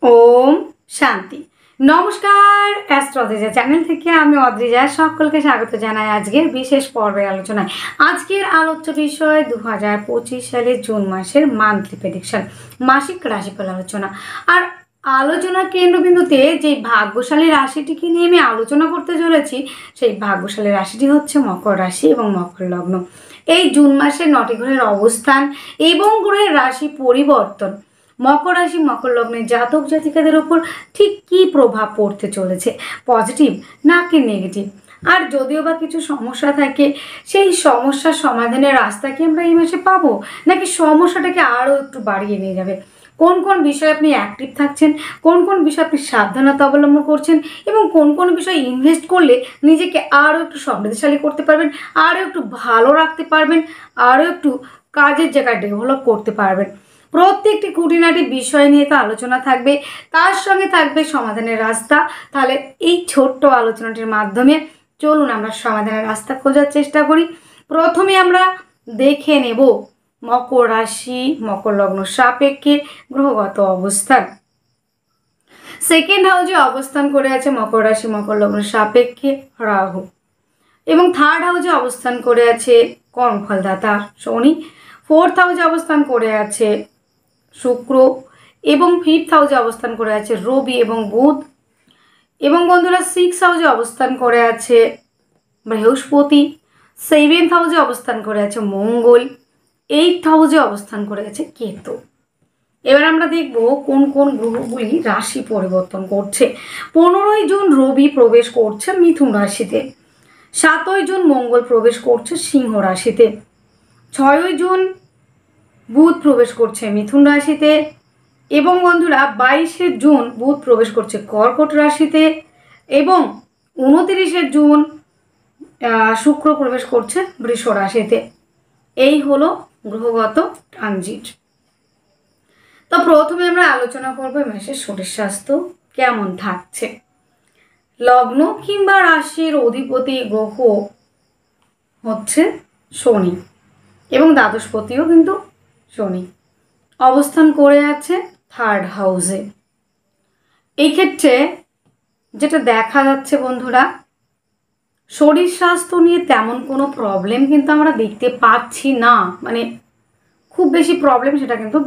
ওম শান্তি। নমস্কার, astrology channel থেকে আমি অদ্রিজা সকলকে স্বাগত জানাই আজকের বিশেষ পর্বের আলোচনায়। আজকের আলোচ্য বিষয় 2025 সালের জুন মাসের মান্থলি প্রেডিকশন, মাসিক রাশিফল আলোচনা। আর আলোচনার কেন্দ্রবিন্দুতে যে ভাগ্যশালী রাশিটিকে নিয়ে আমি আলোচনা করতে চলেছি, সেই ভাগ্যশালী রাশিটি হচ্ছে মকর রাশি এবং মকর লগ্ন। এই জুন মাসে 9টি গ্রহের অবস্থান এবং গ্রহের রাশি পরিবর্তন মকর রাশি মকর লগ্নের জাতক জাতিকাদের ওপর ঠিক কী প্রভাব পড়তে চলেছে, পজিটিভ নাকি নেগেটিভ। আর যদিও বা কিছু সমস্যা থাকে, সেই সমস্যার সমাধানের রাস্তা কি আমরা এই মাসে পাবো, নাকি সমস্যাটাকে আরও একটু বাড়িয়ে নিয়ে যাবে। কোন কোন বিষয়ে আপনি অ্যাক্টিভ থাকছেন, কোন কোন বিষয়ে আপনি সাবধানতা অবলম্বন করছেন এবং কোন কোন বিষয়ে ইনভেস্ট করলে নিজেকে আরও একটু সমৃদ্ধশালী করতে পারবেন, আরও একটু ভালো রাখতে পারবেন, আরও একটু কাজের জায়গায় ডেভেলপ করতে পারবেন। প্রত্যেকটি খুঁটিনাটি বিষয় নিয়ে তো আলোচনা থাকবে, তার সঙ্গে থাকবে সমাধানের রাস্তা। তাহলে এই ছোট্ট আলোচনাটির মাধ্যমে চলুন আমরা সমাধানের রাস্তা খোঁজার চেষ্টা করি। প্রথমে আমরা দেখে নেব মকর রাশি মকর লগ্ন সাপেক্ষে গ্রহগত অবস্থান। সেকেন্ড হাউসে অবস্থান করে আছে মকর রাশি মকর লগ্ন সাপেক্ষে রাহু, এবং থার্ড হাউসে অবস্থান করে আছে কর্মফলদাতা শনি। ফোর্থ হাউসে অবস্থান করে আছে শুক্র, এবং ফিফথ হাউসে অবস্থান করে আছে রবি এবং বুধ, এবং বন্ধুরা সিক্স হাউসে অবস্থান করে আছে বৃহস্পতি, সেভেন্থ হাউসে অবস্থান করে আছে মঙ্গল, এইথ হাউসে অবস্থান করে আছে কেতু। এবার আমরা দেখব কোন কোন গ্রহগুলি রাশি পরিবর্তন করছে। 15ই জুন রবি প্রবেশ করছে মিথুন রাশিতে, 7ই জুন মঙ্গল প্রবেশ করছে সিংহ রাশিতে, 6ই জুন বুধ প্রবেশ করছে মিথুন রাশিতে, এবং বন্ধুরা 22শে জুন বুধ প্রবেশ করছে কর্কট রাশিতে, এবং 29শে জুন শুক্র প্রবেশ করছে বৃষ রাশিতে। এই হলো গ্রহগত ট্রানজিট। তো প্রথমে আমরা আলোচনা করবো মাসের শরীর স্বাস্থ্য কেমন থাকছে। লগ্ন কিংবা রাশির অধিপতি গ্রহ হচ্ছে শনি, এবং দ্বাদশপতিও কিন্তু শনি অবস্থান করে আছে থার্ড হাউসে। এই ক্ষেত্রে যেটা দেখা যাচ্ছে বন্ধুরা, শরীর স্বাস্থ্য নিয়ে তেমন কোনো প্রবলেম কিন্তু আমরা দেখতে পাচ্ছি না, মানে খুব বেশি প্রবলেম সেটা কিন্তু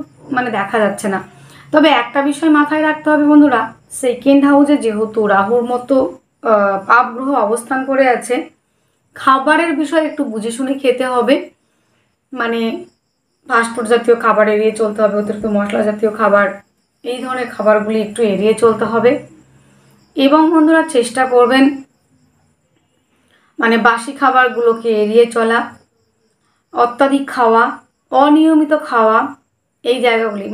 দেখা যাচ্ছে না। তবে একটা বিষয় মাথায় রাখতে হবে বন্ধুরা, সেকেন্ড হাউসে যেহেতু রাহুর মতো পাপ গ্রহ অবস্থান করে আছে, খাবারের বিষয় একটু বুঝে শুনে খেতে হবে। ফাস্টফুড জাতীয় খাবার এড়িয়ে চলতে হবে, অতিরিক্ত মশলা জাতীয় খাবার, এই ধরনের খাবারগুলি একটু এড়িয়ে চলতে হবে। এবং বন্ধুরা চেষ্টা করবেন বাসি খাবারগুলোকে এড়িয়ে চলা, অত্যাধিক খাওয়া, অনিয়মিত খাওয়া, এই জায়গাগুলি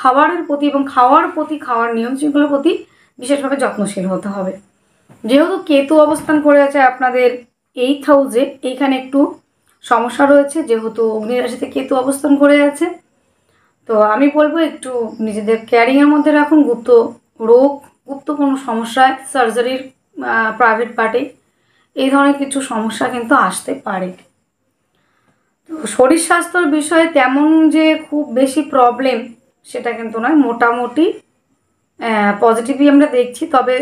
খাবারের প্রতি এবং খাওয়ার নিয়ম শৃঙ্খলার প্রতি বিশেষভাবে যত্নশীল হতে হবে। যেহেতু কেতু অবস্থান করে আছে আপনাদের এইথ হাউসে, এইখানে একটু সমস্যা রয়েছে, যেহেতু অগ্নি রাশিতে কেতু অবস্থান করে আছে। তো আমি বলবো একটু নিজেদের কেয়ারিংয়ের মধ্যে রাখুন। গুপ্ত কোনো সমস্যায়, সার্জারির প্রাইভেট পার্টে এই ধরনের কিছু সমস্যা কিন্তু আসতে পারে। তো শরীর স্বাস্থ্যর বিষয়ে তেমন যে খুব বেশি প্রবলেম সেটা কিন্তু নয়, মোটামুটি পজিটিভই আমরা দেখছি। তবে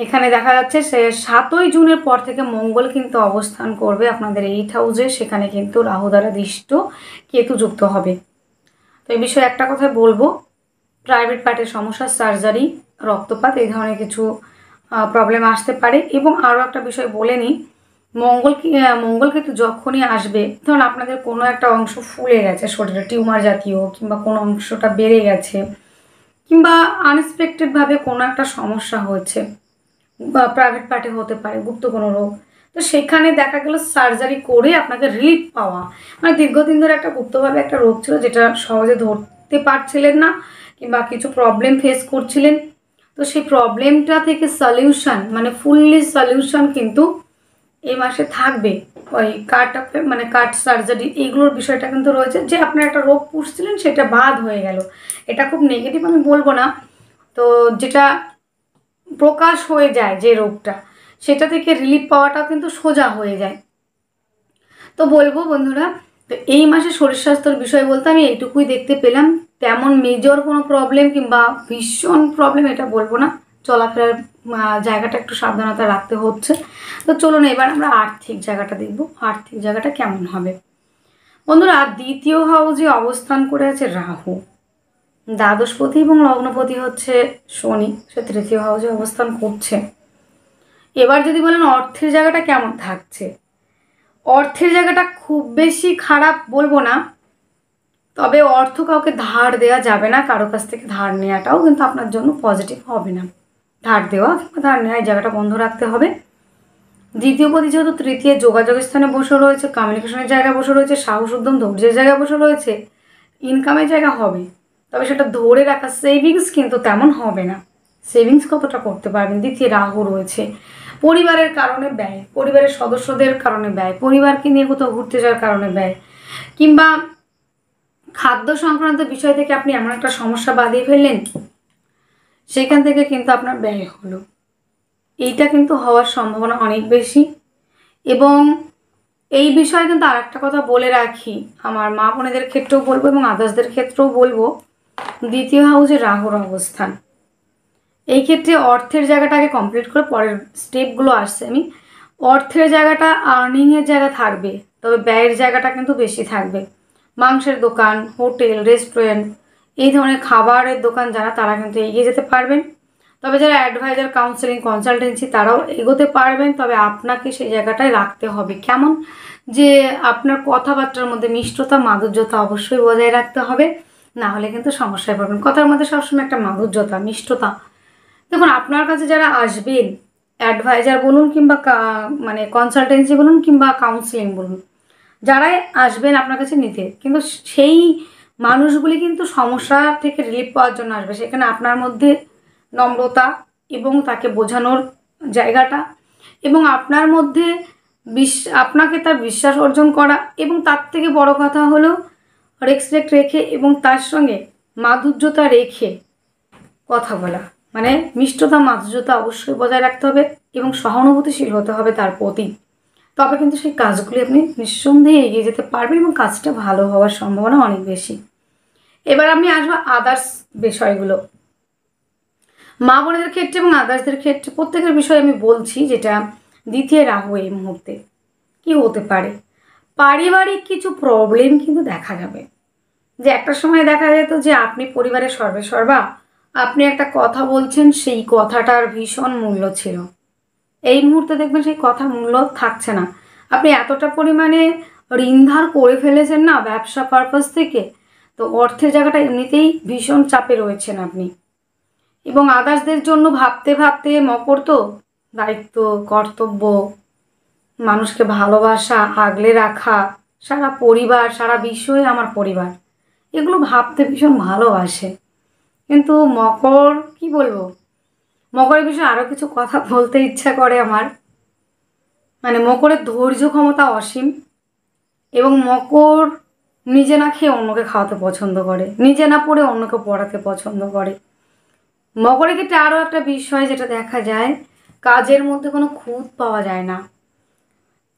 এখানে দেখা যাচ্ছে 7ই জুনের পর থেকে মঙ্গল কিন্তু অবস্থান করবে আপনাদের এইথ হাউসে, সেখানে কিন্তু রাহু দ্বারা দৃষ্ট কেতু যুক্ত হবে। তো এই বিষয়ে একটা কথা বলবো, প্রাইভেট পার্টের সমস্যা, সার্জারি, রক্তপাত, এই ধরনের কিছু প্রবলেম আসতে পারে। এবং আরও একটা বিষয় বলে নিই, মঙ্গল কিন্তু যখনই আসবে, ধরুন আপনাদের কোনো একটা অংশ ফুলে গেছে শরীরে, টিউমার জাতীয়, কিংবা কোনো অংশটা বেড়ে গেছে, কিংবা আনএক্সপেক্টেডভাবে কোনো একটা সমস্যা হয়েছে, বা প্রাইভেট পার্টে হতে পারে গুপ্ত কোনো রোগ, তো সেখানে দেখা গেল সার্জারি করে আপনাকে রিলিফ পাওয়া, দীর্ঘদিন ধরে একটা গুপ্তভাবে একটা রোগ ছিল যেটা সহজে ধরতে পারছিলেন না, কিংবা কিছু প্রবলেম ফেস করছিলেন, তো সেই প্রবলেমটা থেকে সলিউশন, ফুললি সলিউশন কিন্তু এই মাসে থাকবে। ওই কাট সার্জারি, এইগুলোর বিষয়টা কিন্তু রয়েছে, যে আপনার একটা রোগ পুষছিলেন সেটা বাদ হয়ে গেল। এটা খুব নেগেটিভ আমি বলবো না, তো যেটা প্রকাশ হয়ে যায় যে রোগটা, সেটা থেকে রিলিফ পাওয়াটাও কিন্তু সোজা হয়ে যায়। তো বলবো বন্ধুরা, তো এই মাসে শরীর স্বাস্থ্যের বিষয় বলতে আমি এইটুকুই দেখতে পেলাম। তেমন মেজর কোনো প্রবলেম কিংবা ভীষণ প্রবলেম এটা বলবো না, চলাফেরার জায়গাটা একটু সাবধানতা রাখতে হচ্ছে। তো চলুন এবার আমরা আর্থিক জায়গাটা দেখব, আর্থিক জায়গাটা কেমন হবে। বন্ধুরা, দ্বিতীয় হাউসে অবস্থান করে আছে রাহু, দ্বাদশপতি এবং লগ্নপতি হচ্ছে শনি, সে তৃতীয় হাউসে অবস্থান করছে। এবার যদি বলেন অর্থের জায়গাটা কেমন থাকছে, অর্থের জায়গাটা খুব বেশি খারাপ বলবো না, তবে অর্থ কাউকে ধার দেওয়া যাবে না, কারো কাছ থেকে ধার নেওয়াটাও কিন্তু আপনার জন্য পজিটিভ হবে না। ধার দেওয়া কিংবা ধার নেওয়া এই জায়গাটা বন্ধ রাখতে হবে। দ্বিতীয় পতি যেহেতু তৃতীয় যোগাযোগের স্থানে বসে রয়েছে, কমিউনিকেশনের জায়গায় বসে রয়েছে, সাহস উদ্যম ধৈর্যের জায়গায় বসে রয়েছে, ইনকামের জায়গা হবে, তবে সেটা ধরে রাখা, সেভিংস কিন্তু তেমন হবে না। সেভিংস কতটা করতে পারবেন, দ্বিতীয় রাহু রয়েছে। পরিবারের কারণে ব্যয়, পরিবারের সদস্যদের কারণে ব্যয়, পরিবারকে নিয়ে কোথাও ঘুরতে যাওয়ার কারণে ব্যয়, কিংবা খাদ্য সংক্রান্ত বিষয় থেকে আপনি এমন একটা সমস্যা বাঁধিয়ে ফেললেন, সেখান থেকে কিন্তু আপনার ব্যয় হলো, এইটা কিন্তু হওয়ার সম্ভাবনা অনেক বেশি। এবং এই বিষয়ে কিন্তু আর একটা কথা বলে রাখি, আমার মা বোনেদের ক্ষেত্রেও বলবো এবং আদার্সদের ক্ষেত্রেও বলবো, দ্বিতীয় হাউসে রাহুর অবস্থান, এই ক্ষেত্রে অর্থের জায়গাটাকে কমপ্লিট করে পরের স্টেপগুলো আসছে। আমি অর্থের জায়গাটা আর্নিংয়ের জায়গা থাকবে, তবে ব্যয়ের জায়গাটা কিন্তু বেশি থাকবে। মাংসের দোকান, হোটেল, রেস্টুরেন্ট, এই ধরনের খাবারের দোকান যারা, তারা কিন্তু এগিয়ে যেতে পারবেন। তবে যারা অ্যাডভাইজার, কাউন্সেলিং, কনসালটেন্সি, তারাও এগোতে পারবেন, তবে আপনাকে সেই জায়গাটায় রাখতে হবে কেমন, যে আপনার কথাবার্তার মধ্যে মিষ্টতা, মাধুর্যতা অবশ্যই বজায় রাখতে হবে, না হলে কিন্তু সমস্যায় পড়বেন। কথার মধ্যে সবসময় একটা মাধুর্যতা, মিষ্টতা। দেখুন, আপনার কাছে যারা আসবেন, অ্যাডভাইজার বলুন কিংবা মানে কনসালটেন্সি বলুন কিংবা কাউন্সিলিং বলুন, যারাই আসবেন আপনার কাছে নিতে, কিন্তু সেই মানুষগুলি কিন্তু সমস্যা থেকে রিলিফ পাওয়ার জন্য আসবে। সেখানে আপনার মধ্যে নম্রতা এবং তাকে বোঝানোর জায়গাটা, এবং আপনার মধ্যে আপনাকে তার বিশ্বাস অর্জন করা, এবং তার থেকে বড় কথা হলো রেসপেক্ট রেখে এবং তার সঙ্গে মাধুর্যতা রেখে কথা বলা, মানে মিষ্টতা, মাধুর্যতা অবশ্যই বজায় রাখতে হবে এবং সহানুভূতিশীল হতে হবে তার প্রতি। তবে কিন্তু সেই কাজগুলি আপনি নিঃসন্দেহে এগিয়ে যেতে পারবেন এবং কাজটা ভালো হওয়ার সম্ভাবনা অনেক বেশি। এবার আমি আসবো আদার্স বিষয়গুলো। মা বোনেদের ক্ষেত্রে এবং আদার্সদের ক্ষেত্রে প্রত্যেকের বিষয়ে আমি বলছি, যেটা দ্বিতীয় রাহু এই মুহূর্তে কি হতে পারে। পারিবারিক কিছু প্রবলেম কিন্তু দেখা যাবে, যে একটা সময় দেখা যেত যে আপনি পরিবারের সর্বেসর্বা, আপনি একটা কথা বলছেন, সেই কথাটার ভীষণ মূল্য ছিল। এই মুহূর্তে দেখবেন সেই কথা মূল্য থাকছে না। আপনি এতটা পরিমাণে ঋণ ধার করে ফেলেছেন না ব্যবসা পারপাস থেকে, তো অর্থের জায়গাটা এমনিতেই ভীষণ চাপে রয়েছেন আপনি। এবং আদার্সদের জন্য ভাবতে ভাবতে মকর তো দায়িত্ব, কর্তব্য, মানুষকে ভালোবাসা, আগলে রাখা, সারা পরিবার, সারা বিশ্বই আমার পরিবার, এগুলো ভাবতে ভীষণ ভালোবাসে। কিন্তু মকর, কি বলবো, মকরের বিষয়ে আরও কিছু কথা বলতে ইচ্ছা করে আমার। মানে মকরের ধৈর্য ক্ষমতা অসীম, এবং মকর নিজে না খেয়ে অন্যকে খাওয়াতে পছন্দ করে, নিজে না পড়ে অন্যকে পড়াতে পছন্দ করে। মকরের ক্ষেত্রে আরও একটা বিষয় যেটা দেখা যায়, কাজের মধ্যে কোনো খুঁত পাওয়া যায় না,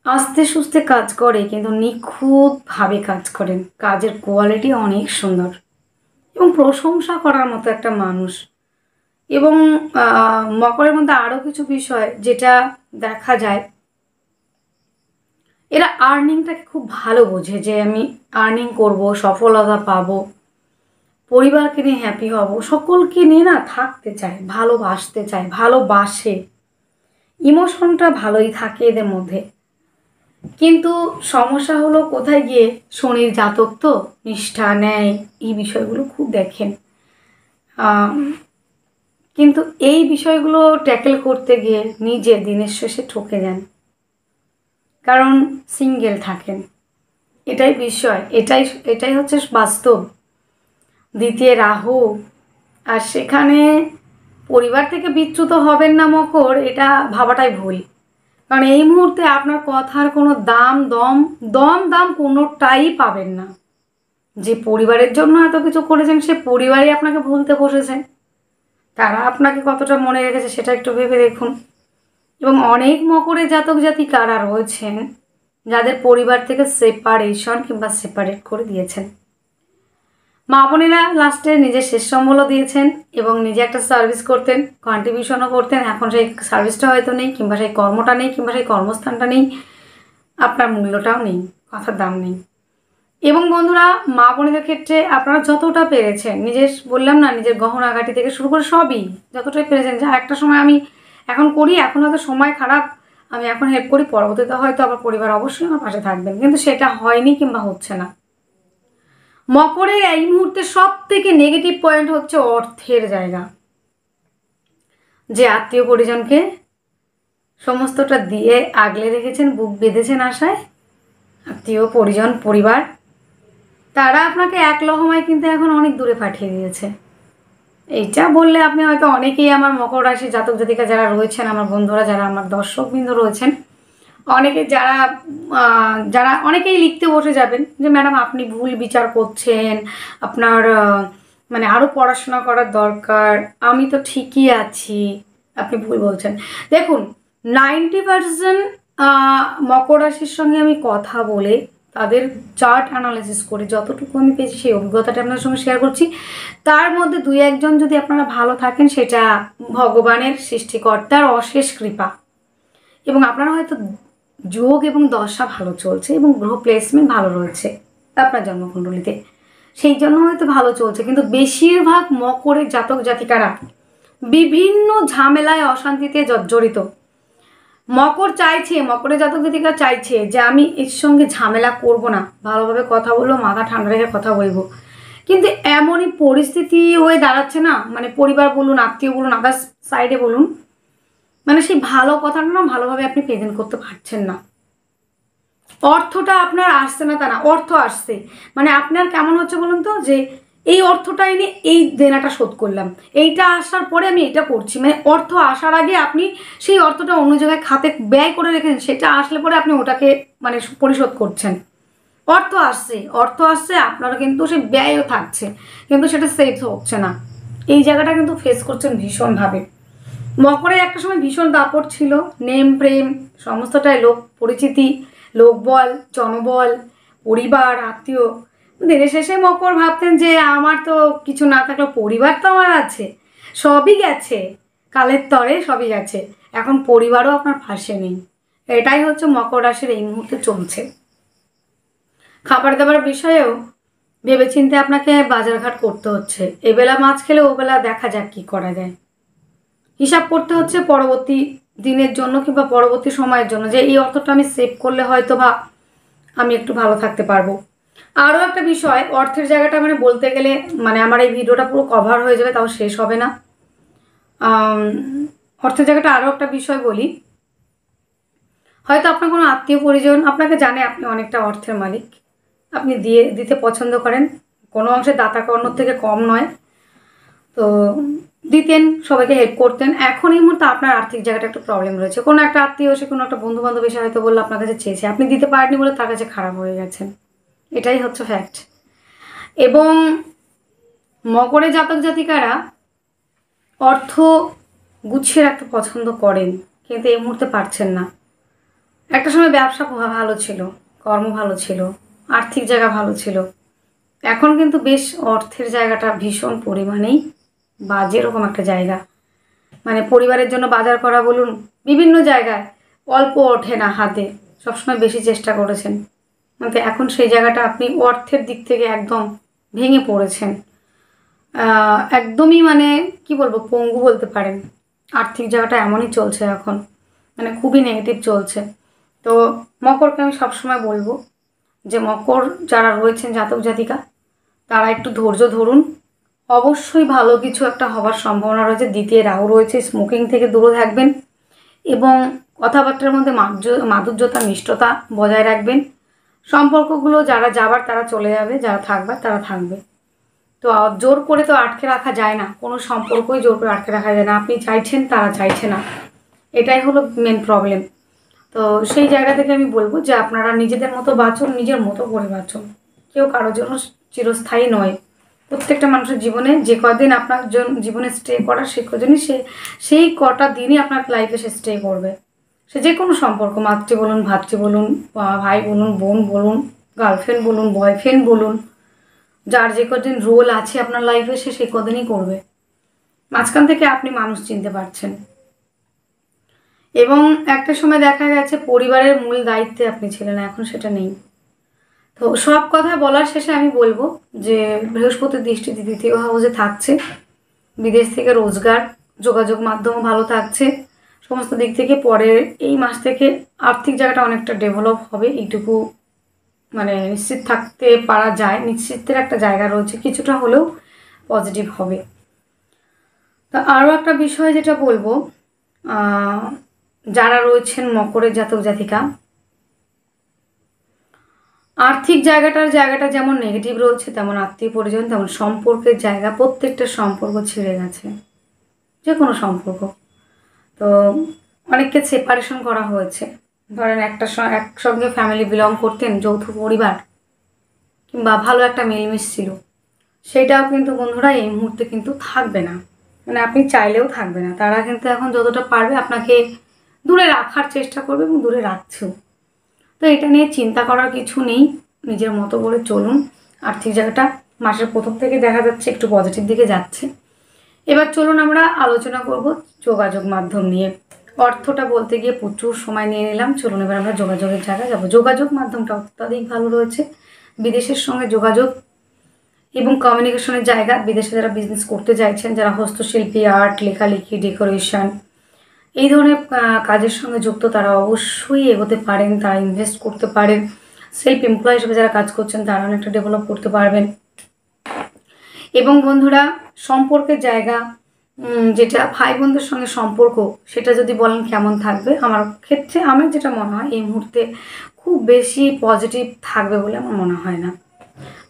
আস্তে সুস্তে কাজ করে কিন্তু নিখুঁতভাবে কাজ করেন, কাজের কোয়ালিটি অনেক সুন্দর এবং প্রশংসা করার মতো একটা মানুষ। এবং মকরের মধ্যে আরও কিছু বিষয় যেটা দেখা যায়, এরা আর্নিংটাকে খুব ভালো বোঝে, যে আমি আর্নিং করব, সফলতা পাবো, পরিবারকে নিয়ে হ্যাপি হব, সকলকে নিয়ে না থাকতে চায়, ভালোবাসতে চায়, ভালোবাসে, ইমোশনটা ভালোই থাকে এদের মধ্যে। কিন্তু সমস্যা হলো কোথায় গিয়ে, শনির জাতক তো নিষ্ঠা, ন্যায়, এই বিষয়গুলো খুব দেখেন, কিন্তু এই বিষয়গুলো ট্যাকেল করতে গিয়ে নিজে দিনের শেষে ঠকে যান, কারণ সিঙ্গেল থাকেন। এটাই বিষয়, এটাই হচ্ছে বাস্তব। দ্বিতীয় রাহু, আর সেখানে পরিবার থেকে বিচ্যুত হবেন না মকর, এটা ভাবাটাই ভুল। কারণ এই মুহূর্তে আপনার কথার কোনো দাম কোনোটাই পাবেন না। যে পরিবারের জন্য এত কিছু করেছেন, সে পরিবারই আপনাকে ভুলতে বসেছে, তারা আপনাকে কতটা মনে রেখেছে সেটা একটু ভেবে দেখুন। এবং অনেক মকরের জাতক জাতিকারা রয়েছেন যাদের পরিবার থেকে সেপারেশন কিংবা সেপারেট করে দিয়েছেন। মা বোনেরা লাস্টে নিজের শেষ সম্বলও দিয়েছেন এবং নিজে একটা সার্ভিস করতেন, কন্ট্রিবিউশনও করতেন। এখন সেই সার্ভিসটা হয়তো নেই, কিংবা সেই কর্মটা নেই, কিংবা সেই কর্মস্থানটা নেই, আপনার মূল্যটাও নেই, কথার দাম নেই। এবং বন্ধুরা, মা বোনেদের ক্ষেত্রে আপনারা যতটা পেরেছেন, নিজের বললাম না, নিজের গহনাগাটি থেকে শুরু করে সবই যতটাই পেরেছেন, যা একটা সময় আমি এখন করি, এখন হয়তো সময় খারাপ, আমি এখন হেল্প করি, পরবর্তীতে হয়তো আমার পরিবার অবশ্যই আমার পাশে থাকবেন, কিন্তু সেটা হয়নি কিংবা হচ্ছে না। মকরের এই মুহূর্তে সব থেকে নেগেটিভ পয়েন্ট হচ্ছে অর্থের জায়গা। যে আত্মীয় পরিজনকে সমস্তটা দিয়ে আগলে রেখেছেন, বুক বেঁধেছেন আশায়, আত্মীয় পরিজন পরিবার, তারা আপনাকে এক লহমায় কিন্তু এখন অনেক দূরে পাঠিয়ে দিয়েছে। এইটা বললে আপনি হয়তো অনেকেই, আমার মকর রাশি জাতক জাতিকা যারা রয়েছেন, আমার বন্ধুরা যারা আমার দর্শকবৃন্দ রয়েছেন, অনেকে যারা যারা অনেকেই লিখতে বসে যাবেন যে ম্যাডাম আপনি ভুল বিচার করছেন, আপনার মানে আরও পড়াশোনা করার দরকার, আমি তো ঠিকই আছি, আপনি ভুল বলছেন। দেখুন, 90% মকর রাশির সঙ্গে আমি কথা বলে তাদের চার্ট অ্যানালাইসিস করে যতটুকু আমি পেয়েছি সেই অভিজ্ঞতাটা আপনার সঙ্গে শেয়ার করছি। তার মধ্যে 2-1জন যদি আপনারা ভালো থাকেন, সেটা ভগবানের সৃষ্টিকর্তার অশেষ কৃপা, এবং আপনারা হয়তো যোগ এবং দশা ভালো চলছে এবং গ্রহ প্লেসমেন্ট ভালো রয়েছে আপনার জন্মকুণ্ডলিতে, সেই জন্য হয়তো ভালো চলছে। কিন্তু বেশিরভাগ মকরের জাতক জাতিকারা বিভিন্ন ঝামেলায় অশান্তিতে জর্জরিত। মকর চাইছে, মকরের জাতক জাতিকা চাইছে যে আমি এর সঙ্গে ঝামেলা করব না, ভালোভাবে কথা বলবো, মাথা ঠান্ডা রেখে কথা বলবো, কিন্তু এমনই পরিস্থিতি হয়ে দাঁড়াচ্ছে না, মানে পরিবার বলুন, আত্মীয় বলুন, আদার্স সাইডে বলুন, মানে সেই ভালো কথাটা না ভালোভাবে আপনি প্রেজেন্ট করতে পারছেন না। অর্থটা আপনার আসছে না তা না, অর্থ আসছে, মানে আপনার কেমন হচ্ছে বলুন তো, যে এই অর্থটা এনে এই দেনাটা শোধ করলাম, এইটা আসার পরে আমি এটা করছি, মানে অর্থ আসার আগে আপনি সেই অর্থটা অন্য জায়গায় খাতে ব্যয় করে রেখেছেন, সেটা আসলে পরে আপনি ওটাকে মানে পরিশোধ করছেন। অর্থ আসছে, অর্থ আসছে, আপনারও কিন্তু সেই ব্যয়ও থাকছে, কিন্তু সেটা সেভ হচ্ছে না। এই জায়গাটা কিন্তু ফেস করছেন ভীষণভাবে। মকরের একটা সময় ভীষণ দাপট ছিল, নেম প্রেম সমস্তটাই, লোক পরিচিতি, লোকবল, জনবল, পরিবার, আত্মীয়। দিনের শেষে মকর ভাবতেন যে আমার তো কিছু না থাকলেও পরিবার তো আমার আছে, সবই গেছে, কালের তরে সবই গেছে, এখন পরিবারও আপনার পাশে নেই। এটাই হচ্ছে মকর রাশির এই মুহূর্তে চলছে। খাবার দাবার বিষয়েও ভেবেচিন্তে আপনাকে বাজারঘাট করতে হচ্ছে, এবেলা মাছ খেলে ওবেলা দেখা যাক কী করা যায়, হিসাব করতে হচ্ছে পরবর্তী দিনের জন্য কিংবা পরবর্তী সময়ের জন্য, যে এই অর্থটা আমি সেভ করলে হয়তো বা আমি একটু ভালো থাকতে পারবো। আরও একটা বিষয়, অর্থের জায়গাটা মানে বলতে গেলে মানে আমার এই ভিডিওটা পুরো কভার হয়ে যাবে, তাও শেষ হবে না। অর্থের জায়গাটা আরও একটা বিষয় বলি, হয়তো আপনার কোনো আত্মীয় পরিজন আপনাকে জানে আপনি অনেকটা অর্থের মালিক, আপনি দিতে পছন্দ করেন, কোনো অংশে দাতা কর্ণর থেকে কম নয়, তো দিতেন, সবাইকে হেল্প করতেন। এখন এই মুহূর্তে আপনার আর্থিক জায়গাটা একটু প্রবলেম রয়েছে, কোনো একটা আত্মীয় এসে কোনো একটা বন্ধু বান্ধব এসে হয়তো বললো আপনার কাছে চেয়েছে, আপনি দিতে পারেননি বলে তার কাছে খারাপ হয়ে গেছেন, এটাই হচ্ছে ফ্যাক্ট। এবং মকরে জাতক জাতিকারা অর্থ গুছিয়ে রাখতে পছন্দ করেন, কিন্তু এই মুহূর্তে পারছেন না। একটা সময় ব্যবসা ভালো ছিল, কর্ম ভালো ছিল, আর্থিক জায়গা ভালো ছিল, এখন কিন্তু বেশ অর্থের জায়গাটা ভীষণ পরিমাণেই বাজে রকম একটা জায়গা, মানে পরিবারের জন্য বাজার করা বলুন, বিভিন্ন জায়গায় অল্প ওঠে না হাতে, সবসময় বেশি চেষ্টা করেছেন, কিন্তু এখন সেই জায়গাটা আপনি অর্থের দিক থেকে একদম ভেঙে পড়েছেন, একদমই মানে কি বলবো, পঙ্গু বলতে পারেন। আর্থিক জায়গাটা এমনই চলছে এখন, মানে খুবই নেগেটিভ চলছে। তো মকরকে আমি সবসময় বলবো যে মকর যারা রয়েছেন জাতক জাতিকা, তারা একটু ধৈর্য ধরুন, অবশ্যই ভালো কিছু একটা হওয়ার সম্ভাবনা রয়েছে। দ্বিতীয় রাহু রয়েছে, স্মোকিং থেকে দূরে থাকবেন এবং কথাবার্তার মধ্যে মাধুর্যতা মিষ্টতা বজায় রাখবেন। সম্পর্কগুলো যারা যাবার তারা চলে যাবে, যারা থাকবার তারা থাকবে। তো জোর করে তো আটকে রাখা যায় না, কোনো সম্পর্কই জোর করে আটকে রাখা যায় না, আপনি চাইছেন তারা চাইছে না, এটাই হলো মেন প্রবলেম। তো সেই জায়গা থেকে আমি বলবো যে আপনারা নিজেদের মতো বাঁচুন, নিজের মতো করে বাঁচুন, কেউ কারোর জন্য চিরস্থায়ী নয়। প্রত্যেকটা মানুষের জীবনে যে কদিন আপনার জীবনে স্টে করার সে কদিনই সেই কটা দিনই আপনার লাইফে সে স্টে করবে। সে যে কোনো সম্পর্ক, মাতৃ বলুন, ভাতৃ বলুন, ভাই বলুন, বোন বলুন, গার্লফ্রেন্ড বলুন, বয়ফ্রেন্ড বলুন, যার যে কদিন রোল আছে আপনার লাইফে সে সেই কদিনই করবে। মাঝখান থেকে আপনি মানুষ চিনতে পারছেন, এবং একটা সময় দেখা গেছে পরিবারের মূল দায়িত্বে আপনি ছিলেন, এখন সেটা নেই। তো সব কথা বলার শেষে আমি বলবো যে বৃহস্পতির দৃষ্টিতে দ্বিতীয় হাউসে থাকছে, বিদেশ থেকে রোজগার, যোগাযোগ মাধ্যমও ভালো থাকছে সমস্ত দিক থেকে। পরের এই মাস থেকে আর্থিক জায়গাটা অনেকটা ডেভেলপ হবে, এইটুকু মানে নিশ্চিত থাকতে পারা যায়। নিশ্চিতের একটা জায়গা রয়েছে, কিছুটা হলেও পজিটিভ হবে। তা আরও একটা বিষয় যেটা বলবো, যারা রয়েছেন মকরের জাতক জাতিকা, আর্থিক জায়গাটা যেমন নেগেটিভ রয়েছে, তেমন আত্মীয় পরিজন, তেমন সম্পর্কের জায়গা, প্রত্যেকটা সম্পর্ক ছিঁড়ে গেছে, যে কোনো সম্পর্ক। তো অনেককে সেপারেশন করা হয়েছে। ধরেন একসঙ্গে ফ্যামিলি বিলং করতেন, যৌথ পরিবার, কিংবা ভালো একটা মিলমিশ ছিল, সেটাও কিন্তু বন্ধুরা এই মুহূর্তে কিন্তু থাকবে না। মানে আপনি চাইলেও থাকবে না। তারা কিন্তু এখন যতটা পারবে আপনাকে দূরে রাখার চেষ্টা করবে, এবং দূরে রাখছেও। তো এটা নিয়ে চিন্তা করার কিছু নেই, নিজের মতো করে চলুন। আর্থিক জায়গাটা মাসের প্রথম থেকে দেখা যাচ্ছে একটু পজিটিভ দিকে যাচ্ছে। এবার চলুন আমরা আলোচনা করব যোগাযোগ মাধ্যম নিয়ে। অর্থটা বলতে গিয়ে প্রচুর সময় নিয়ে নিলাম, চলুন এবার আমরা যোগাযোগের জায়গায় যাবো। যোগাযোগ মাধ্যমটা অত্যাধিক ভালো রয়েছে, বিদেশের সঙ্গে যোগাযোগ এবং কমিউনিকেশনের জায়গা। বিদেশে যারা বিজনেস করতে চাইছেন, যারা হস্তশিল্পী, আর্ট, লেখালেখি, ডেকোরেশন এই ধরনের কাজের সঙ্গে যুক্ত, তারা অবশ্যই এগোতে পারেন, তারা ইনভেস্ট করতে পারেন। সেলফ এমপ্লয় হিসেবে যারা কাজ করছেন তারা অনেকটা ডেভেলপ করতে পারবেন। এবং বন্ধুরা সম্পর্কের জায়গা, যেটা ভাই বোনদের সঙ্গে সম্পর্ক, সেটা যদি বলেন কেমন থাকবে, আমার ক্ষেত্রে আমার যেটা মনে হয় এই মুহূর্তে খুব বেশি পজিটিভ থাকবে বলে আমার মনে হয় না।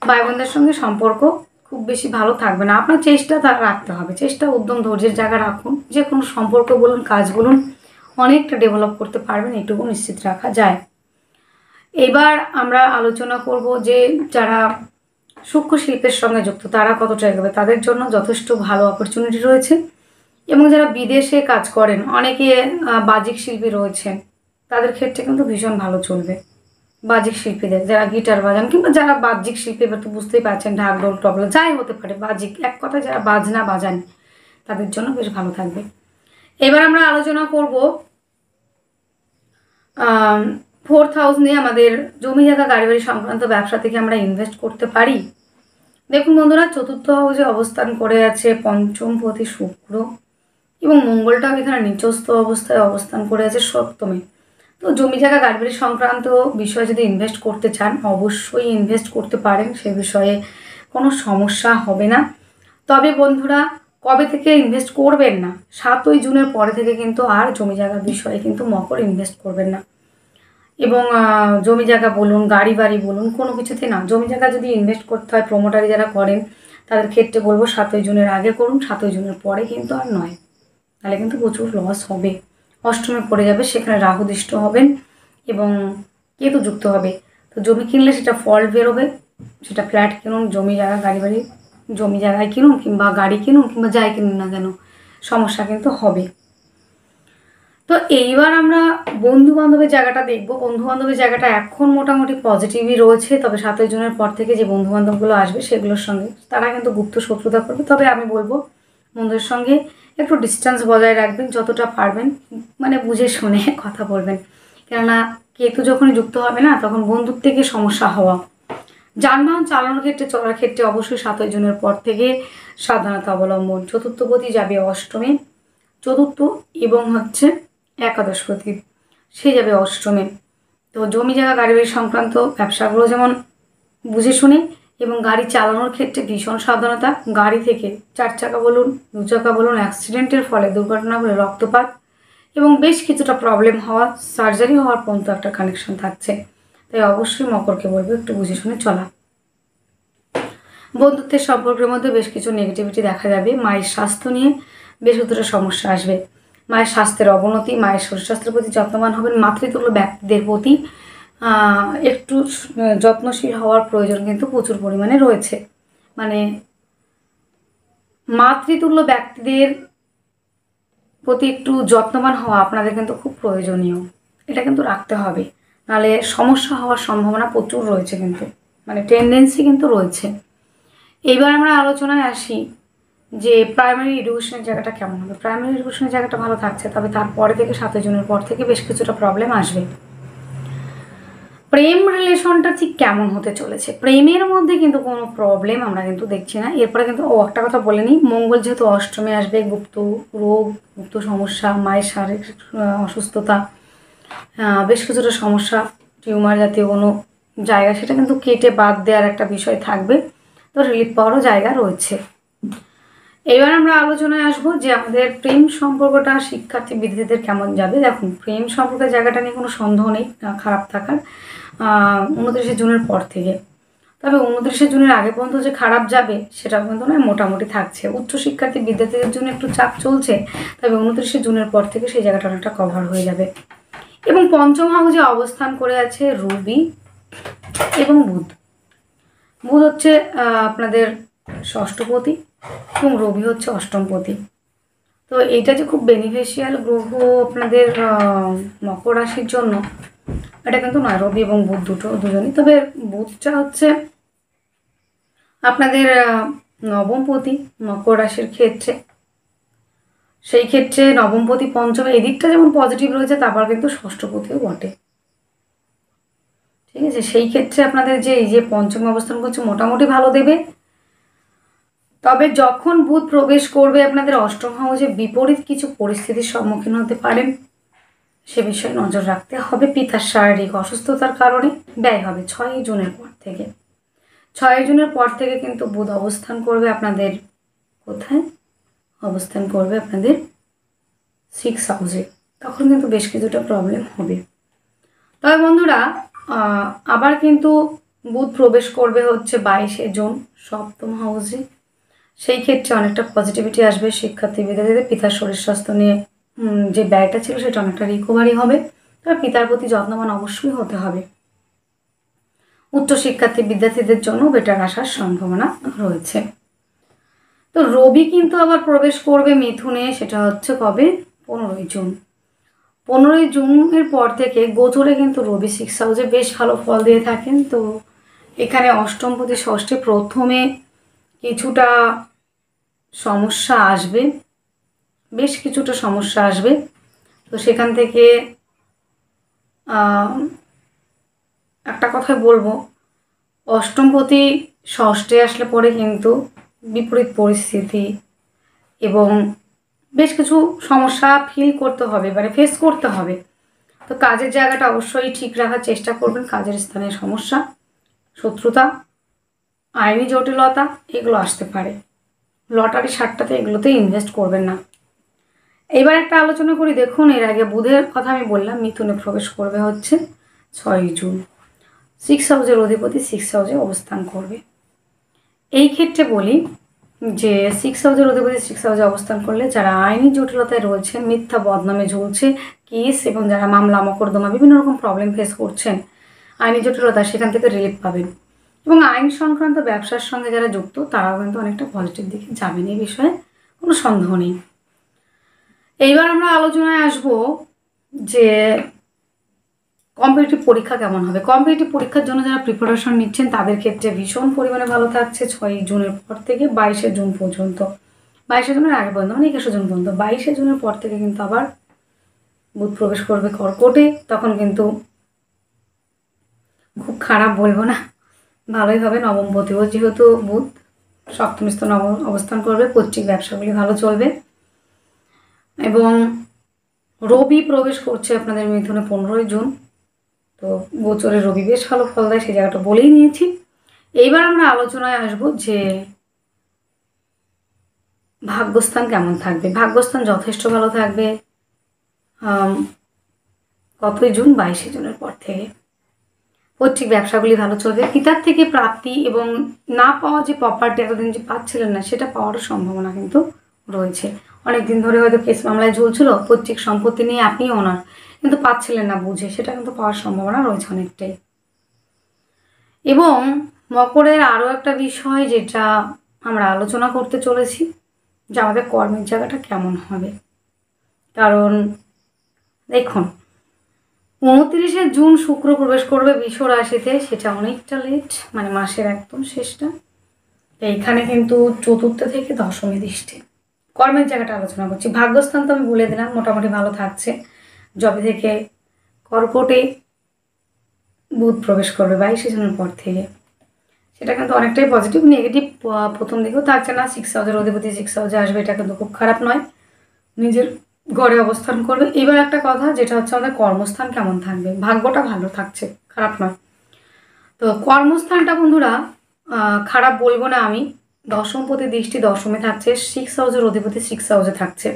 ভাই বোনদের সঙ্গে সম্পর্ক খুব বেশি ভালো থাকবে না। আপনার চেষ্টা রাখতে হবে, চেষ্টা, উদ্যম, ধৈর্যের জায়গা রাখুন। যে কোনো সম্পর্ক বলুন, কাজ বলুন, অনেকটা ডেভেলপ করতে পারবেন, এটুকু নিশ্চিত রাখা যায়। এবার আমরা আলোচনা করব যে যারা সূক্ষ্ম শিল্পের সঙ্গে যুক্ত তারা কতটা এগোবে। তাদের জন্য যথেষ্ট ভালো অপরচুনিটি রয়েছে। এবং যারা বিদেশে কাজ করেন, অনেকে বাহ্যিক শিল্পী রয়েছেন, তাদের ক্ষেত্রে কিন্তু ভীষণ ভালো চলবে। বাহ্যিক শিল্পীদের, যারা গিটার বাজান কিংবা যারা বাহ্যিক শিল্পী, এবার তো বুঝতেই পারছেন, ঢাক, ঢোল, তবলা যাই হতে পারে, বাহ্যিক এক কথায় যারা বাজনা বাজান, তাদের জন্য বেশ ভালো থাকবে। এবার আমরা আলোচনা করব 4th হাউস নিয়ে। আমাদের জমি জায়গা, গাড়ি বাড়ি সংক্রান্ত ব্যবসা থেকে আমরা ইনভেস্ট করতে পারি। দেখুন বন্ধুরা, 4th হাউসে অবস্থান করে আছে পঞ্চমপতি শুক্র, এবং মঙ্গলটাও এখানে নিচস্থ অবস্থায় অবস্থান করে আছে সপ্তমে। তো জমি জায়গা, গাড়ি বাড়ি সংক্রান্ত বিষয়ে যদি ইনভেস্ট করতে চান, অবশ্যই ইনভেস্ট করতে পারেন, সে বিষয়ে কোনো সমস্যা হবে না। তবে বন্ধুরা, কবে থেকে ইনভেস্ট করবেন না, 7ই জুনের পরে থেকে কিন্তু আর জমি জায়গার বিষয়ে কিন্তু মকর ইনভেস্ট করবেন না। এবং জমি জায়গা বলুন, গাড়ি বাড়ি বলুন, কোনো কিছুতে না। জমি জায়গা যদি ইনভেস্ট করতে হয়, প্রমোটারি যারা করেন তাদের ক্ষেত্রে বলবো 7ই জুনের আগে করুন, 7ই জুনের পরে কিন্তু আর নয়, তাহলে কিন্তু প্রচুর লস হবে। অষ্টমে পড়ে যাবে, সেখানে রাহু দৃষ্ট হবেন এবং কেতু যুক্ত হবে। তো জমি কিনলে সেটা ফল বেরোবে, সেটা ফ্ল্যাট কিনুন, জমি জায়গা, গাড়ি বাড়ি, জমি জায়গায় কিনুন কিংবা গাড়ি কিনুন কিংবা যাই কিনুন না কেন, সমস্যা কিন্তু হবে। তো এইবার আমরা বন্ধু বান্ধবের জায়গাটা দেখব। বন্ধু বান্ধবের জায়গাটা এখন মোটামুটি পজিটিভই রয়েছে, তবে 7ই জুনের পর থেকে যে বন্ধু বান্ধবগুলো আসবে সেগুলোর সঙ্গে তারা কিন্তু গুপ্ত শত্রুতা করবে। তবে আমি বলবো বন্ধুদের সঙ্গে একটু ডিস্টেন্স বজায় রাখবেন, যতটা পারবেন, মানে বুঝে শুনে কথা বলবেন। কেননা কেতু যখনই যুক্ত হবে না, তখন বন্ধুর থেকে সমস্যা হওয়া। যানবাহন চালানোর ক্ষেত্রে, চলার ক্ষেত্রে অবশ্যই 7ই জুনের পর থেকে সাবধানতা অবলম্বন। চতুর্থপতি যাবে অষ্টমে, চতুর্থ এবং একাদশপতি সে যাবে অষ্টমে। তো জমি জায়গা, গাড়ি বাড়ি সংক্রান্ত ব্যবসাগুলো যেমন বুঝে শুনে, এবং গাড়ি চালানোর ক্ষেত্রে ভীষণ সাবধানতা। গাড়ি থেকে 4 চাকা বলুন, 2 চাকা বলুন, অ্যাক্সিডেন্টের ফলে, দুর্ঘটনা হলে রক্তপাত এবং বেশ কিছুটা প্রবলেম হওয়া, সার্জারি হওয়ার পর্যন্ত একটা কানেকশন থাকছে। তাই অবশ্যই মকরকে বলবো একটু বুঝে শুনে চলা। বন্ধুত্বের সম্পর্কের মধ্যে বেশ কিছু নেগেটিভিটি দেখা যাবে। মায়ের স্বাস্থ্য নিয়ে বেশ কিছুটা সমস্যা আসবে। মায়ের স্বাস্থ্যের অবনতি, মায়ের শরীর স্বাস্থ্যের প্রতি যত্নবান হবেন। মাতৃতুল্য ব্যক্তিদের প্রতি একটু যত্নশীল হওয়ার প্রয়োজন কিন্তু প্রচুর পরিমাণে রয়েছে। মানে মাতৃতুল্য ব্যক্তিদের প্রতি একটু যত্নবান হওয়া আপনাদের কিন্তু খুব প্রয়োজনীয়, এটা কিন্তু রাখতে হবে, নাহলে সমস্যা হওয়ার সম্ভাবনা প্রচুর রয়েছে, কিন্তু মানে টেন্ডেন্সি কিন্তু রয়েছে। এইবার আমরা আলোচনায় আসি যে প্রাইমারি এডুকেশনের জায়গাটা কেমন হবে। প্রাইমারি এডুকেশনের জায়গাটা ভালো থাকছে, তবে তারপরে থেকে 7 জুনের পর থেকে বেশ কিছুটা প্রবলেম আসবে। প্রেম রিলেশনটা ঠিক কেমন হতে চলেছে, প্রেমের মধ্যে কিন্তু কোনো প্রবলেম আমরা কিন্তু দেখছি না। এরপরে কিন্তু একটা কথা বলে নিই, মঙ্গল যেহেতু অষ্টমে আসবে, গুপ্ত রোগ, গুপ্ত সমস্যা, মায়ের শারীরিক অসুস্থতা, বেশ কিছুটা সমস্যা, টিউমার জাতীয় কোনো জায়গা, সেটা কিন্তু কেটে বাদ দেওয়ার একটা বিষয় থাকবে, তো রিলিফ পাওয়ারও জায়গা রয়েছে। এবার আমরা আলোচনায় আসবো যে আমাদের প্রেম সম্পর্কটা শিক্ষার্থী বিদ্যার্থীদের কেমন যাবে। দেখুন, প্রেম সম্পর্কের জায়গাটা নিয়ে কোনো সন্দেহ নেই খারাপ থাকার 29শে জুনের পর থেকে। তবে 29শে জুনের আগে পর্যন্ত যে খারাপ যাবে সেটাও কিন্তু নয়, মোটামুটি থাকছে। উচ্চশিক্ষার্থী বিদ্যার্থীদের জন্য একটু চাপ চলছে, তবে 29শে জুনের পর থেকে সেই জায়গাটা অনেকটা কভার হয়ে যাবে। এবং পঞ্চম হাউসে অবস্থান করে আছে রবি এবং বুধ। বুধ হচ্ছে আপনাদের ষষ্ঠপতি এবং রবি হচ্ছে অষ্টমপতি। তো এইটা যে খুব বেনিফিশিয়াল গ্রহ আপনাদের মকর রাশির জন্য, এটা কিন্তু নয়। রবি এবং বুধ দুজনই, তবে বুধটা হচ্ছে আপনাদের নবমপতি মকর রাশির ক্ষেত্রে। সেই ক্ষেত্রে নবমপতি পঞ্চমে, এদিকটা যেমন পজিটিভ রয়েছে, তারপর কিন্তু ষষ্ঠপতিও বটে। ঠিক আছে, সেই ক্ষেত্রে আপনাদের যে এই যে পঞ্চম অবস্থান করছে মোটামুটি ভালো দেবে। তবে যখন বুধ প্রবেশ করবে আপনাদের অষ্টম হাউসে, বিপরীত কিছু পরিস্থিতির সম্মুখীন হতে পারেন, সে বিষয়ে নজর রাখতে হবে। পিতার শারীরিক অসুস্থতার কারণে ব্যয় হবে 6 জুনের পর থেকে। 6 জুনের পর থেকে কিন্তু বুধ অবস্থান করবে আপনাদের কোথায়? অবস্থান করবে আপনাদের 6 হাউসে। তখন কিন্তু বেশ কিছুটা প্রবলেম হবে। তবে বন্ধুরা, আবার কিন্তু বুধ প্রবেশ করবে হচ্ছে 22শে জুন সপ্তম হাউসে। সেই ক্ষেত্রে অনেকটা পজিটিভিটি আসবে শিক্ষার্থী বিদ্যার্থীদের। পিতার শরীর স্বাস্থ্য নিয়ে যে ব্যয়টা ছিল সেটা অনেকটা রিকভারি হবে, তবে পিতার প্রতি যত্নবান অবশ্যই হতে হবে। উচ্চশিক্ষার্থী বিদ্যার্থীদের জন্য বেটার আসার সম্ভাবনা রয়েছে। তো রবি কিন্তু আবার প্রবেশ করবে মিথুনে, সেটা হচ্ছে কবে? 15ই জুন। 15ই জুনের পর থেকে গোচরে কিন্তু রবি 6 হাউসে বেশ ভালো ফল দিয়ে থাকেন। তো এখানে অষ্টমপতি ষষ্ঠে প্রথমে কিছুটা সমস্যা আসবে, বেশ কিছুটা সমস্যা আসবে। তো সেখান থেকে একটা কথাই বলবো, অষ্টমপতি ষষ্ঠে আসলে পরে কিন্তু বিপরীত পরিস্থিতি এবং বেশ কিছু সমস্যা ফিল করতে হবে, মানে ফেস করতে হবে। তো কাজের জায়গাটা অবশ্যই ঠিক রাখার চেষ্টা করবেন। কাজের স্থানে সমস্যা, শত্রুতা, আইনি জটিলতা এগুলো আসতে পারে। লটারি সাট্টাতে এগুলোতে ইনভেস্ট করবেন না। এবার একটা আলোচনা করি। দেখুন, এর আগে বুধের কথা আমি বললাম, মিথুনে প্রবেশ করবে হচ্ছে 6 জুন। 6 হাউসের অধিপতি 6 হাউসে অবস্থান করবে। এই ক্ষেত্রে বলি যে 6 হাউসের অধিপতি 6 হাউসে অবস্থান করলে যারা আইনি জটিলতায় রয়েছেন, মিথ্যা বদনামে ঝুলছে, কেস এবং যারা মামলা মকদ্দমা বিভিন্ন রকম প্রবলেম ফেস করছেন, আইনি জটিলতা, সেখান থেকে রিলিফ পাবেন। এবং আইন সংক্রান্ত ব্যবসার সঙ্গে যারা যুক্ত তারাও কিন্তু অনেকটা পজিটিভ দিকে যাবেন, এই বিষয়ে কোনো সন্দেহ নেই। এইবার আমরা আলোচনায় আসব যে কম্পিটিটিভ পরীক্ষা কেমন হবে। কম্পিটিটিভ পরীক্ষার জন্য যারা প্রিপারেশন নিচ্ছেন তাদের ক্ষেত্রে ভীষণ পরিমাণে ভালো থাকছে 6 জুনের পর থেকে 22শে জুন পর্যন্ত। 22শে জুনের আগে পর্যন্ত, মানে 21শে জুন পর্যন্ত। 22শে জুনের পর থেকে কিন্তু আবার বুধ প্রবেশ করবে কর্কটে। তখন কিন্তু খুব খারাপ বলবো না, ভালোই হবে। নবমপতিও যেহেতু বুধ সপ্তম স্থান অবস্থান করবে, পৈতৃক ব্যবসাগুলি ভালো চলবে। এবং রবি প্রবেশ করছে আপনাদের মিথুনে 15ই জুন। তো গোচরে রবি বেশ ভালো ফল দেয়, সেই জায়গাটা বলেই নিয়েছি। এইবার আমরা আলোচনায় আসবো যে ভাগ্যস্থান কেমন থাকবে। ভাগ্যস্থান যথেষ্ট ভালো থাকবে কতই জুন? 22শে জুনের পর থেকে। পৈতৃক ব্যবসাগুলি ভালো চলবে। পিতার থেকে প্রাপ্তি এবং না পাওয়া যে প্রপার্টি এতদিন যে পাচ্ছিলেন না, সেটা পাওয়ারও সম্ভাবনা কিন্তু রয়েছে। অনেক দিন ধরে হয়তো কেস মামলায় ঝুলছিল, পৈতৃক সম্পত্তি নিয়ে আপনি ওনার, কিন্তু পাচ্ছিলেন না বুঝে, সেটা কিন্তু পাওয়ার সম্ভাবনা রয়েছে অনেকটাই। এবং মকরের আরও একটা বিষয় যেটা আমরা আলোচনা করতে চলেছি, যে আমাদের কর্মের জায়গাটা কেমন হবে। কারণ দেখুন, 29শে জুন শুক্র প্রবেশ করবে বৃষ রাশিতে, সেটা অনেকটা লেট, মানে মাসের একদম শেষটা। এইখানে কিন্তু চতুর্থ থেকে দশমী দৃষ্টি। কর্মের জায়গাটা আলোচনা করছি। ভাগ্যস্থান তো আমি বলে দিলাম মোটামুটি ভালো থাকছে। যবে থেকে কর্কটে বুধ প্রবেশ করবে 22 জনের পর থেকে, সেটা কিন্তু অনেকটাই পজিটিভ। নেগেটিভ প্রথম দিকেও থাকছে না। 6 হাউসের অধিপতি 6 হাউসে আসবে, এটা কিন্তু খুব খারাপ নয়। নিজের ঘরে অবস্থান করবে। এবার একটা কথা যেটা হচ্ছে আমাদের কর্মস্থান কেমন থাকবে। ভাগ্যটা ভালো থাকছে, খারাপ নয়। তো কর্মস্থানটা বন্ধুরা খারাপ বলবো না আমি। দশমপতি দৃষ্টি দশমে থাকছে, 6 হাউসের অধিপতি 6 হাউসে থাকছে।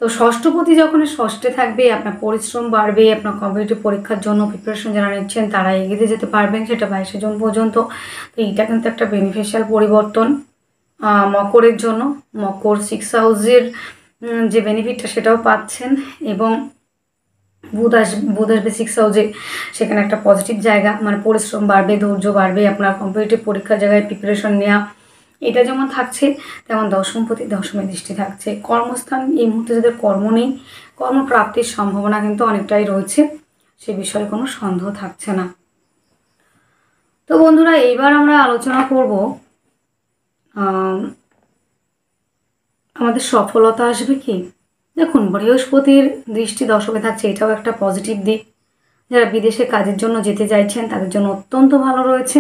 তো ষষ্ঠপতি যখন ষষ্ঠে থাকবে আপনার পরিশ্রম বাড়বে। আপনার কম্পিটিটিভ পরীক্ষার জন্য প্রিপারেশন যারা নিচ্ছেন তারা এগিয়ে যেতে পারবেন, সেটা 22 জন পর্যন্ত। তো এইটা কিন্তু একটা বেনিফিশিয়াল পরিবর্তন মকরের জন্য। মকর 6 হাউসের যে বেনিফিটটা সেটাও পাচ্ছেন, এবং বুধ আসবে 6 হাউসে, সেখানে একটা পজিটিভ জায়গা, মানে পরিশ্রম বাড়বে, ধৈর্য বাড়বে। আপনার কম্পিটিটিভ পরীক্ষার জায়গায় প্রিপারেশন নেওয়া এটা যেমন থাকছে, তেমন দশমপতি দশমে দৃষ্টি থাকছে। কর্মস্থান এই মুহূর্তে যাদের কর্ম নেই, কর্মপ্রাপ্তির সম্ভাবনা কিন্তু অনেকটাই রয়েছে, সে বিষয়ে কোনো সন্দেহ থাকছে না। তো বন্ধুরা এইবার আমরা আলোচনা করব আমাদের সফলতা আসবে কি। দেখুন, বৃহস্পতির দৃষ্টি দশমে থাকছে, এটাও একটা পজিটিভ দিক। যারা বিদেশে কাজের জন্য যেতে চাইছেন তাদের জন্য অত্যন্ত ভালো রয়েছে,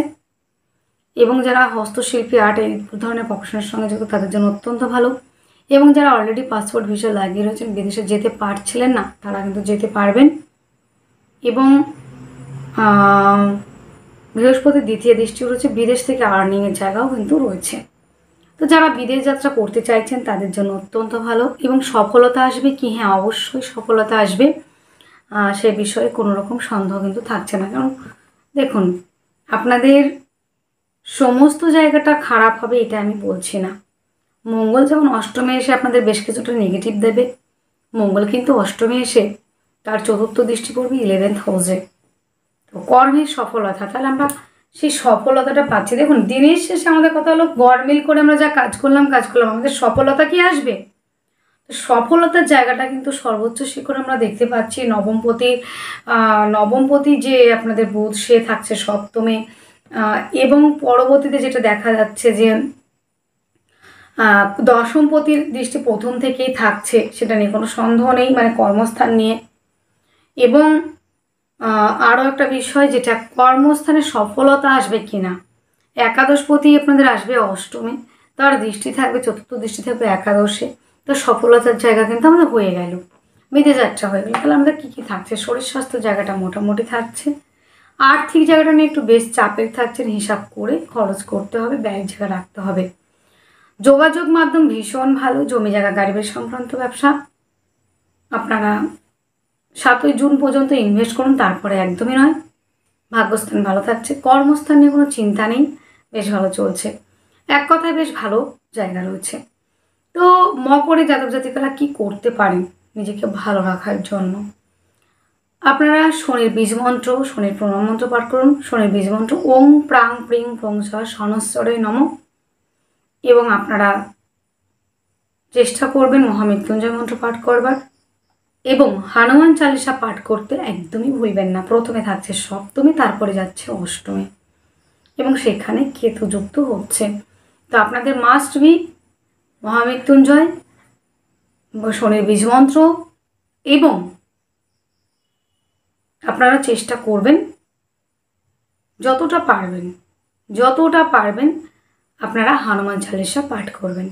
এবং যারা হস্তশিল্পী আর্ট এই ধরনের প্রফেশনের সঙ্গে যুক্ত তাদের জন্য অত্যন্ত ভালো। এবং যারা অলরেডি পাসপোর্ট ভিসা লাগিয়ে রয়েছেন, বিদেশে যেতে পারছিলেন না, তারা কিন্তু যেতে পারবেন। এবং বৃহস্পতির দ্বিতীয় দৃষ্টি রয়েছে, বিদেশ থেকে আর্নিংয়ের জায়গাও কিন্তু রয়েছে। তো যারা বিদেশ যাত্রা করতে চাইছেন তাদের জন্য অত্যন্ত ভালো। এবং সফলতা আসবে কি, হ্যাঁ অবশ্যই সফলতা আসবে, সে বিষয়ে কোনো রকম সন্দেহ কিন্তু থাকছে না। কারণ দেখুন, আপনাদের সমস্ত জায়গাটা খারাপ হবে এটা আমি বলছি না। মঙ্গল যেমন অষ্টমে এসে আপনাদের বেশ কিছুটা নেগেটিভ দেবে, মঙ্গল কিন্তু অষ্টমে এসে তার চতুর্থ দৃষ্টি পড়বে 11th হাউসে। তো কর্মের সফলতা, তাহলে আমরা সেই সফলতাটা পাচ্ছি। দেখুন, দিনের শেষে আমাদের কথা হলো গরমিল করে আমরা যা কাজ করলাম আমাদের সফলতা কি আসবে। তো সফলতার জায়গাটা কিন্তু সর্বোচ্চ শিখর আমরা দেখতে পাচ্ছি। নবমপতি যে আপনাদের বুধ, সে থাকছে সপ্তমে। এবং পরবর্তীতে যেটা দেখা যাচ্ছে যে দশমপতির দৃষ্টি প্রথম থেকেই থাকছে, সেটা নিয়ে কোনো সন্দেহ নেই, মানে কর্মস্থান নিয়ে। এবং আরও একটা বিষয়, যেটা কর্মস্থানে সফলতা আসবে কিনা। একাদশপতি আপনাদের আসবে অষ্টমে, তার দৃষ্টি থাকবে, চতুর্থ দৃষ্টি থাকবে একাদশে। তো সফলতার জায়গা কিন্তু আমাদের হয়ে গেল, বিদেশ যাত্রা হয়ে গেল। তাহলে আমাদের কী কী থাকছে, শরীর স্বাস্থ্য জায়গাটা মোটামুটি থাকছে, আর্থিক জায়গাটা নিয়ে একটু বেশ চাপের থাকছেন, হিসাব করে খরচ করতে হবে, ব্যয়ের জায়গা রাখতে হবে। যোগাযোগ মাধ্যম ভীষণ ভালো, জমি জায়গা গাড়ি বাড়ি সংক্রান্ত ব্যবসা আপনারা 7ই জুন পর্যন্ত ইনভেস্ট করুন, তারপরে একদমই নয়। ভাগ্যস্থান ভালো থাকছে, কর্মস্থান নিয়ে কোনো চিন্তা নেই, বেশ ভালো চলছে, এক কথায় বেশ ভালো জায়গা রয়েছে। তো মকরে জাতক জাতিকারা কী করতে পারেন নিজেকে ভালো রাখার জন্য, আপনারা শনির বীজ মন্ত্র, শনির প্রণাম মন্ত্র পাঠ করুন। শনির বীজ মন্ত্র ওং প্রাং প্রিং প্রং সনস্বরে নম। এবং আপনারা চেষ্টা করবেন মহামৃত্যুঞ্জয় মন্ত্র পাঠ করবার, এবং হনুমান চালিসা পাঠ করতে একদমই ভুলবেন না। প্রথমে থাকছে সপ্তমী, তারপরে যাচ্ছে অষ্টমী, এবং সেখানে কেতু যুক্ত হচ্ছে। তো আপনাদের মাস্ট বি মহামৃত্যুঞ্জয়, শনির বীজ মন্ত্র, এবং আপনারা চেষ্টা করবেন যতটা পারবেন আপনারা হনুমান চালিসা পাঠ করবেন।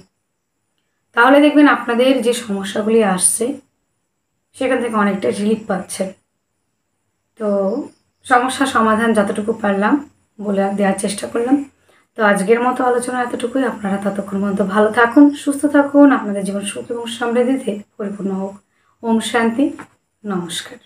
তাহলে দেখবেন আপনাদের যে সমস্যাগুলি আসছে সেখান থেকে অনেকটা রিলিফ পাচ্ছেন। তো সমস্যা সমাধান যতটুকু পারলাম বলে দেওয়ার চেষ্টা করলাম। তো আজকের মতো আলোচনা এতটুকুই। আপনারা ততক্ষণ পর্যন্ত ভালো থাকুন, সুস্থ থাকুন, আপনাদের জীবন সুখ এবং সমৃদ্ধিতে পরিপূর্ণ হোক। ওম শান্তি, নমস্কার।